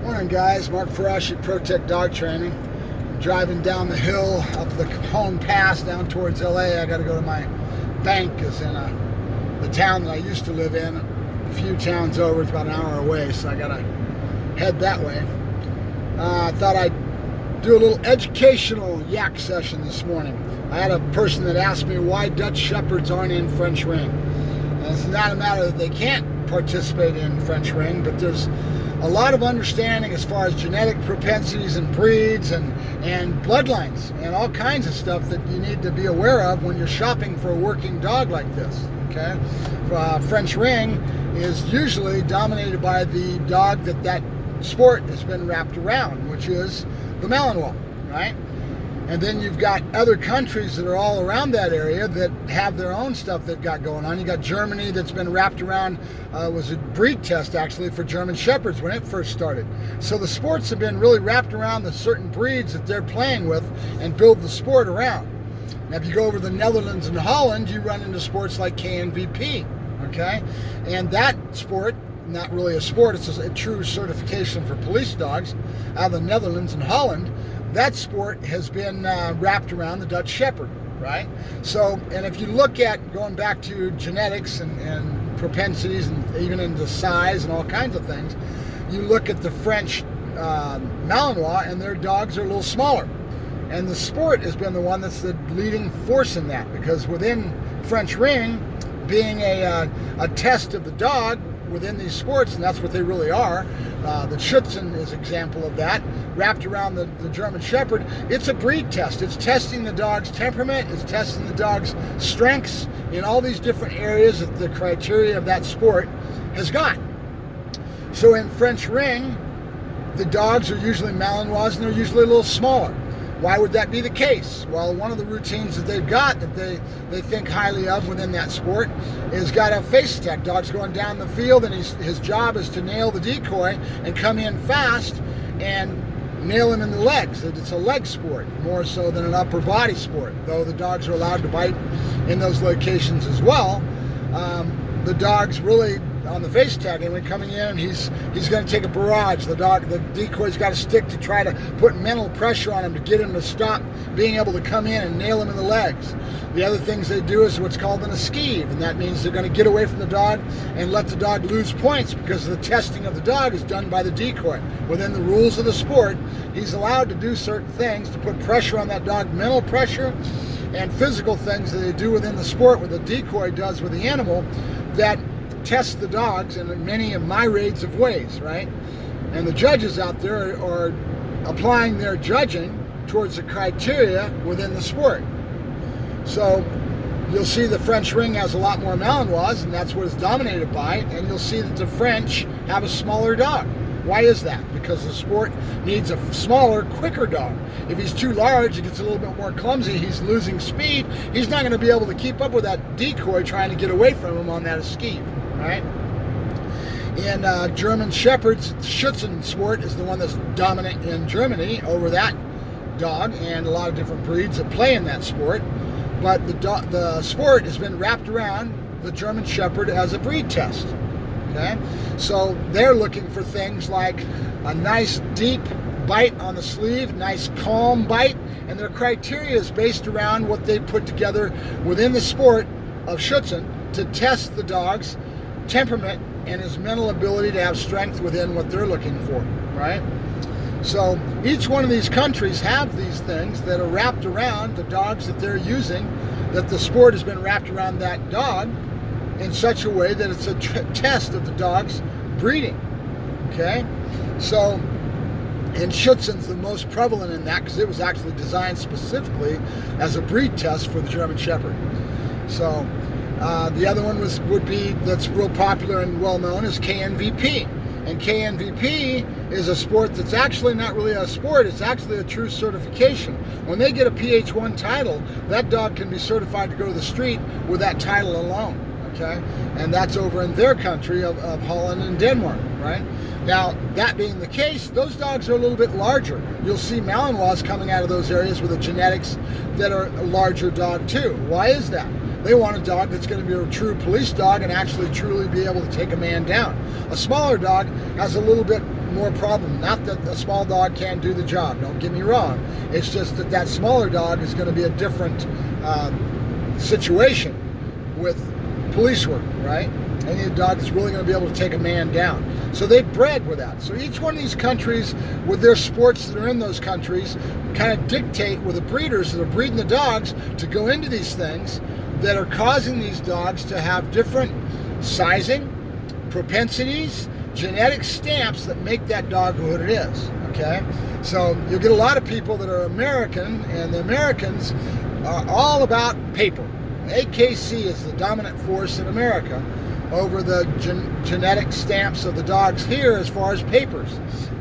Morning guys, Mark Ferrasci, ProTech Dog Training. I'm driving down the hill up the Home Pass down towards LA. I got to go to my bank, because in the town that I used to live in, a few towns over, it's about an hour away, so I got to head that way. I thought I'd do a little educational Yack session this morning. I had a person that asked me why Dutch Shepherds aren't in French ring. And it's not a matter that they can't participate in French ring, but there's a lot of understanding as far as genetic propensities and breeds and bloodlines and all kinds of stuff that you need to be aware of when you're shopping for a working dog like this. Okay, French ring is usually dominated by the dog that sport has been wrapped around, which is the Malinois, right? And then you've got other countries that are all around that area that have their own stuff they've got going on. You got Germany that's been wrapped around, was a breed test actually for German Shepherds when it first started. So the sports have been really wrapped around the certain breeds that they're playing with and build the sport around. Now if you go over to the Netherlands and Holland, you run into sports like KNVP, okay? And that sport, not really a sport, it's a true certification for police dogs out of the Netherlands and Holland. That sport has been wrapped around the Dutch Shepherd, right? So, and if you look at going back to genetics and propensities and even into size and all kinds of things, you look at the French Malinois and their dogs are a little smaller. And the sport has been the one that's the leading force in that, because within French ring, being a test of the dog within these sports, and that's what they really are. The Schutzen is an example of that, wrapped around the German Shepherd. It's a breed test. It's testing the dog's temperament. It's testing the dog's strengths in all these different areas that the criteria of that sport has got. So in French ring, the dogs are usually Malinois, and they're usually a little smaller. Why would that be the case? Well, one of the routines that they've got that they think highly of within that sport is got a face attack. Dog's going down the field, and his job is to nail the decoy and come in fast and nail him in the legs. It's a leg sport more so than an upper body sport, though the dogs are allowed to bite in those locations as well. The dog's really on the face tag, and when coming in, he's going to take a barrage. The decoy's got to stick to try to put mental pressure on him to get him to stop being able to come in and nail him in the legs. The other things they do is what's called an esquive, and that means they're going to get away from the dog and let the dog lose points, because the testing of the dog is done by the decoy. Within the rules of the sport, he's allowed to do certain things to put pressure on that dog, mental pressure and physical things that they do within the sport, what the decoy does with the animal, that test the dogs in many of myriads of ways, right? And the judges out there are applying their judging towards the criteria within the sport. So you'll see the French ring has a lot more Malinois, and that's what it's dominated by, and you'll see that the French have a smaller dog. Why is that? Because the sport needs a smaller, quicker dog. If he's too large, he gets a little bit more clumsy, he's losing speed, he's not going to be able to keep up with that decoy trying to get away from him on that esquive, right? And German Shepherds, Schutzen sport is the one that's dominant in Germany over that dog, and a lot of different breeds that play in that sport. But the sport has been wrapped around the German Shepherd as a breed test. Okay? So they're looking for things like a nice deep bite on the sleeve, nice calm bite, and their criteria is based around what they put together within the sport of Schutzen to test the dog's temperament and his mental ability to have strength within what they're looking for, right? So each one of these countries have these things that are wrapped around the dogs that they're using, that the sport has been wrapped around that dog in such a way that it's a test of the dog's breeding, okay? So, and Schutzen's the most prevalent in that, because it was actually designed specifically as a breed test for the German Shepherd. So the other one would be, that's real popular and well known, is KNVP. And KNVP is a sport that's actually not really a sport, it's actually a true certification. When they get a PH1 title, that dog can be certified to go to the street with that title alone. Okay, and that's over in their country of Holland and Denmark, right? Now, that being the case, those dogs are a little bit larger. You'll see Malinois coming out of those areas with the genetics that are a larger dog too. Why is that? They want a dog that's going to be a true police dog and actually truly be able to take a man down. A smaller dog has a little bit more problem. Not that a small dog can't do the job, don't get me wrong. It's just that that smaller dog is going to be a different situation with police work, right? Any dog that's really going to be able to take a man down. So they bred with that. So each one of these countries, with their sports that are in those countries, kind of dictate with the breeders that are breeding the dogs to go into these things that are causing these dogs to have different sizing, propensities, genetic stamps that make that dog what it is, okay? So you'll get a lot of people that are American, and the Americans are all about paper. AKC is the dominant force in America over the genetic stamps of the dogs here as far as papers.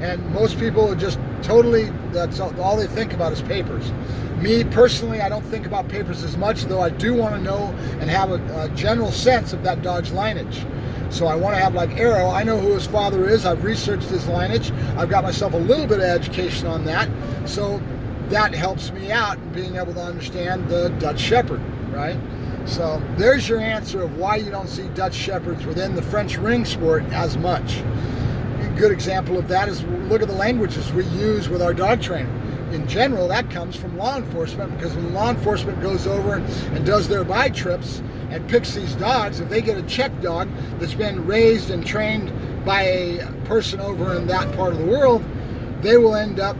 And most people are just totally, that's all they think about is papers. Me personally, I don't think about papers as much, though I do want to know and have a general sense of that dog's lineage. So I want to have, like Arrow, I know who his father is, I've researched his lineage, I've got myself a little bit of education on that, so that helps me out in being able to understand the Dutch Shepherd, right? So there's your answer of why you don't see Dutch Shepherds within the French ring sport as much. A good example of that is look at the languages we use with our dog training. In general, that comes from law enforcement, because when law enforcement goes over and does their buy trips and picks these dogs, if they get a Czech dog that's been raised and trained by a person over in that part of the world, they will end up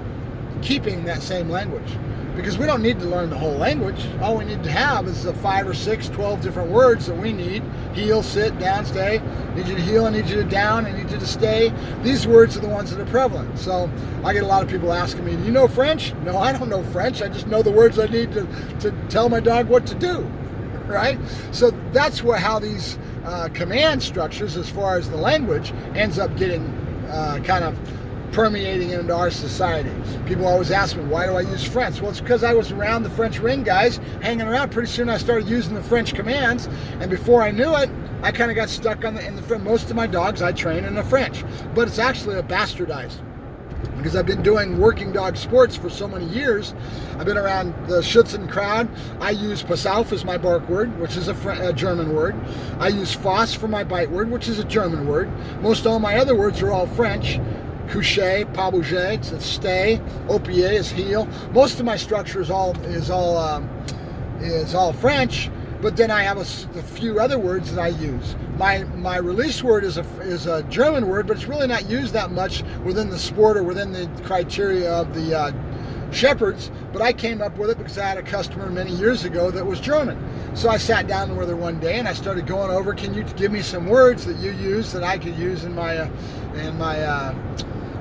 keeping that same language. Because we don't need to learn the whole language. All we need to have is the 5 or 6, 12 different words that we need. Heel, sit, down, stay. I need you to heel, I need you to down, I need you to stay. These words are the ones that are prevalent. So I get a lot of people asking me, do you know French? No, I don't know French. I just know the words I need to tell my dog what to do, right? So that's how these command structures, as far as the language, ends up getting kind of permeating into our society. People always ask me, why do I use French? Well, it's because I was around the French ring guys, hanging around. Pretty soon I started using the French commands, and before I knew it, I kind of got stuck in the most of my dogs I train in the French. But it's actually a bastardized, because I've been doing working dog sports for so many years. I've been around the Schutzen crowd. I use Pass auf as my bark word, which is a German word. I use Fass for my bite word, which is a German word. Most all my other words are all French. Coucher, pas bouger, it's stay. Opier is heel. Most of my structure is all French, but then I have a few other words that I use. My release word is a German word, but it's really not used that much within the sport or within the criteria of the shepherds. But I came up with it because I had a customer many years ago that was German. So I sat down with her one day and I started going over, can you give me some words that you use that I could use in my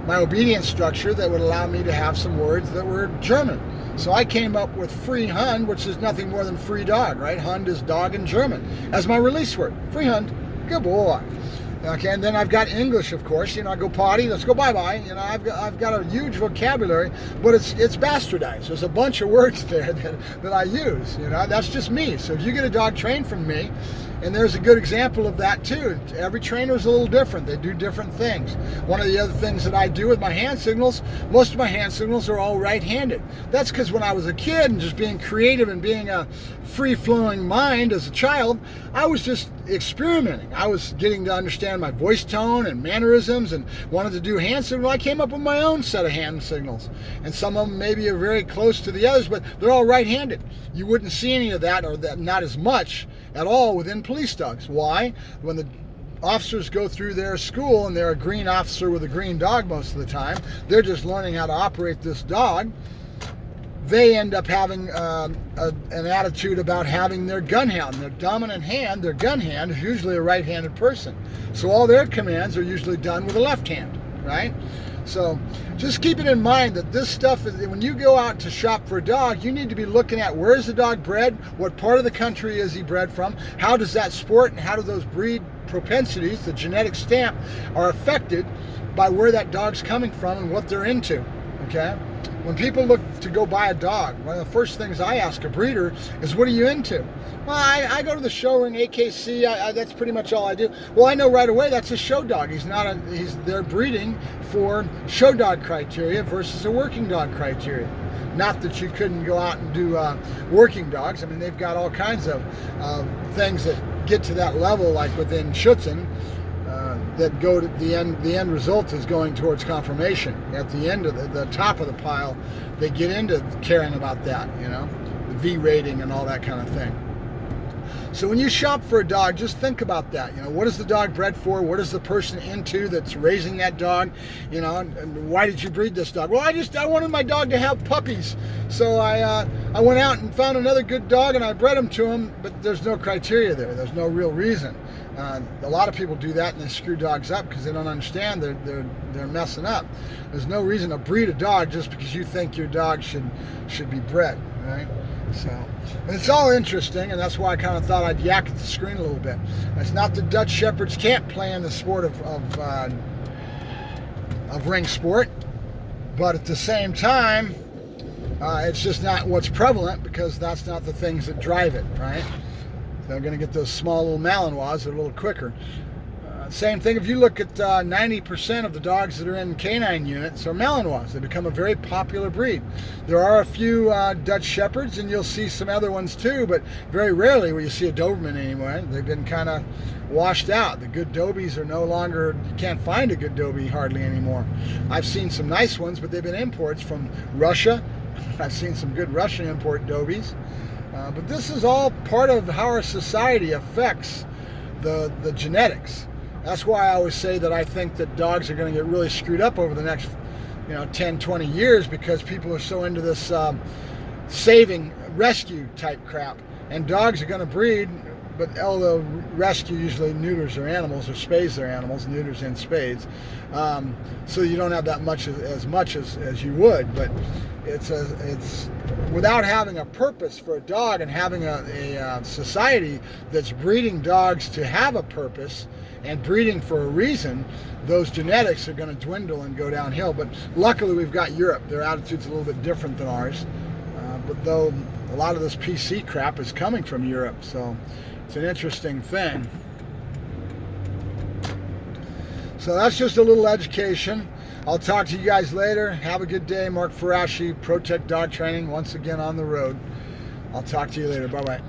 obedience structure that would allow me to have some words that were German. So I came up with free Hund, which is nothing more than free dog, right? Hund is dog in German, as my release word. Free Hund, good boy. Okay, and then I've got English, of course. I go potty, let's go bye-bye. I've got a huge vocabulary, but it's bastardized. There's a bunch of words there that I use. That's just me. So if you get a dog trained from me, and there's a good example of that too. Every trainer is a little different. They do different things. One of the other things that I do with my hand signals, most of my hand signals are all right-handed. That's because when I was a kid and just being creative and being a free-flowing mind as a child, I was just experimenting. I was getting to understand my voice tone and mannerisms and wanted to do hand signals. I came up with my own set of hand signals. And some of them maybe are very close to the others, but they're all right-handed. You wouldn't see any of that, or that not as much at all within police dogs. Why? When the officers go through their school and they're a green officer with a green dog most of the time, they're just learning how to operate this dog. They end up having an attitude about having their gun hand. Their dominant hand, their gun hand, is usually a right-handed person. So all their commands are usually done with a left hand, right? So just keep it in mind that this stuff, when you go out to shop for a dog, you need to be looking at where is the dog bred, what part of the country is he bred from, how does that sport and how do those breed propensities, the genetic stamp, are affected by where that dog's coming from and what they're into, okay? When people look to go buy a dog, one of the first things I ask a breeder is, what are you into? Well, I go to the show ring, AKC, that's pretty much all I do. Well, I know right away that's a show dog. They're breeding for show dog criteria versus a working dog criteria. Not that you couldn't go out and do working dogs. I mean, they've got all kinds of things that get to that level, like within Schutzen. that go to the end. The end result is going towards conformation. At the end of the top of the pile, they get into caring about that, the V rating and all that kind of thing. So when you shop for a dog, just think about that. What is the dog bred for? What is the person into that's raising that dog? And why did you breed this dog? Well, I wanted my dog to have puppies, so I went out and found another good dog and I bred him to him. But there's no criteria there. There's no real reason. A lot of people do that and they screw dogs up because they don't understand they're messing up. There's no reason to breed a dog just because you think your dog should be bred, right? So it's all interesting, and that's why I kind of thought I'd yak at the screen a little bit. It's not that Dutch Shepherds can't play in the sport of ring sport, but at the same time, it's just not what's prevalent because that's not the things that drive it, right? They're going to get those small little Malinois that are a little quicker. Same thing, if you look at 90% of the dogs that are in canine units are Malinois. They become a very popular breed. There are a few Dutch Shepherds, and you'll see some other ones too, but very rarely will you see a Doberman anymore. They've been kind of washed out. The good Dobies are no longer, you can't find a good Dobie hardly anymore. I've seen some nice ones, but they've been imports from Russia. I've seen some good Russian import Dobies. But this is all part of how our society affects the genetics. That's why I always say that I think that dogs are going to get really screwed up over the next 10, 20 years because people are so into this saving, rescue type crap. And dogs are going to breed, but although rescue usually neuters their animals or spades their animals, neuters and spades, so you don't have that much as you would. But it's without having a purpose for a dog and having a society that's breeding dogs to have a purpose and breeding for a reason, those genetics are going to dwindle and go downhill. But luckily we've got Europe. Their attitude's a little bit different than ours. But though a lot of this PC crap is coming from Europe, so it's an interesting thing. So that's just a little education. I'll talk to you guys later. Have a good day. Mark Ferrasci, Protect Dog Training, once again on the road. I'll talk to you later. Bye-bye.